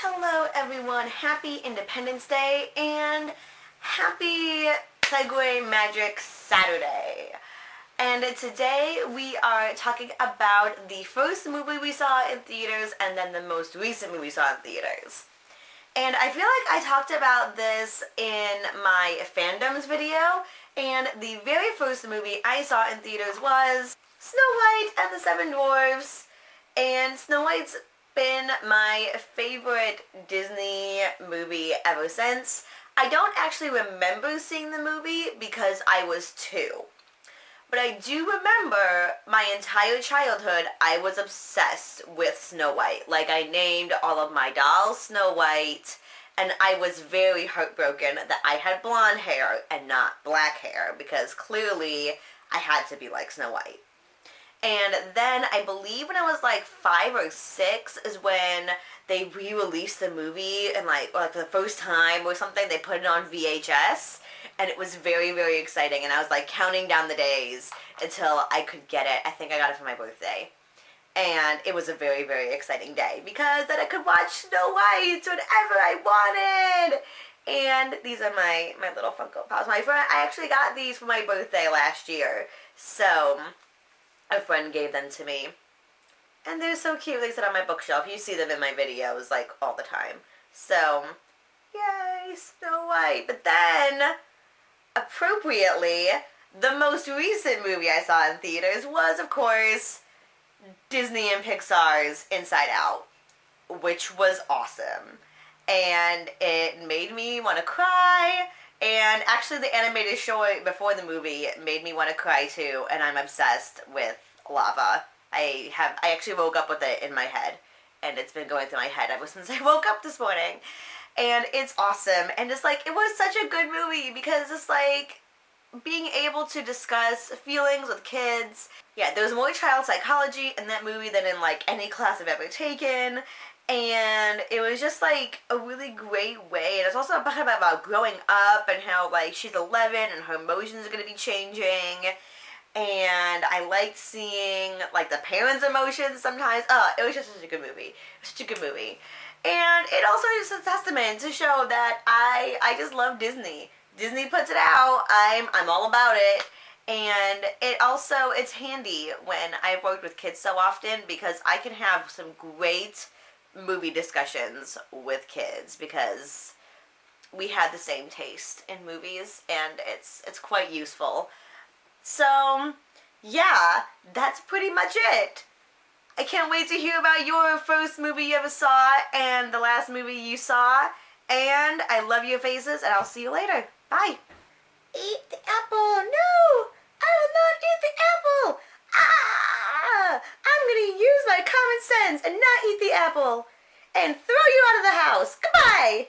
Hello everyone, happy Independence Day and happy Segue Magic Saturday. And today we are talking about the first movie we saw in theaters and then the most recent movie we saw in theaters. And I feel like I talked about this in my fandoms video, and the very first movie I saw in theaters was Snow White and the Seven Dwarfs, and Snow White's been my favorite Disney movie ever since. I don't actually remember seeing the movie because I was 2. But I do remember my entire childhood I was obsessed with Snow White. Like, I named all of my dolls Snow White, and I was very heartbroken that I had blonde hair and not black hair because clearly I had to be like Snow White. And then I believe when I was like 5 or 6 is when they re-released the movie, and like for the first time or something, they put it on VHS, and it was very, very exciting, and I was like counting down the days until I could get it. I think I got it for my birthday. And it was a very, very exciting day because then I could watch Snow White whenever I wanted. And these are my little Funko Pops. I actually got these for my birthday last year. So a friend gave them to me. And they're so cute. They sit on my bookshelf. You see them in my videos like all the time. So, yay, Snow White. But then, appropriately, the most recent movie I saw in theaters was, of course, Disney and Pixar's Inside Out, which was awesome. And it made me want to cry. And actually the animated short before the movie made me want to cry too, and I'm obsessed with lava. I actually woke up with it in my head, and it's been going through my head ever since I woke up this morning. And it's awesome, and just like, it was such a good movie because it's like being able to discuss feelings with kids. Yeah, there was more child psychology in that movie than in like any class I've ever taken. And it was just like a really great way. And it's also about growing up and how like she's 11 and her emotions are going to be changing. And I liked seeing like the parents' emotions sometimes. It was just such a good movie. Such a good movie. And it also is a testament to show that I just love Disney. Disney puts it out. I'm all about it. And it's handy when I've worked with kids so often because I can have some great movie discussions with kids because we had the same taste in movies, and it's quite useful. So yeah, that's pretty much it. I can't wait to hear about your first movie you ever saw and the last movie you saw, and I love your faces, and I'll see you later. Bye. Eat the apple. No, I will not eat the apple. I'm gonna use my common sense and not eat the apple and throw you out of the house. Goodbye!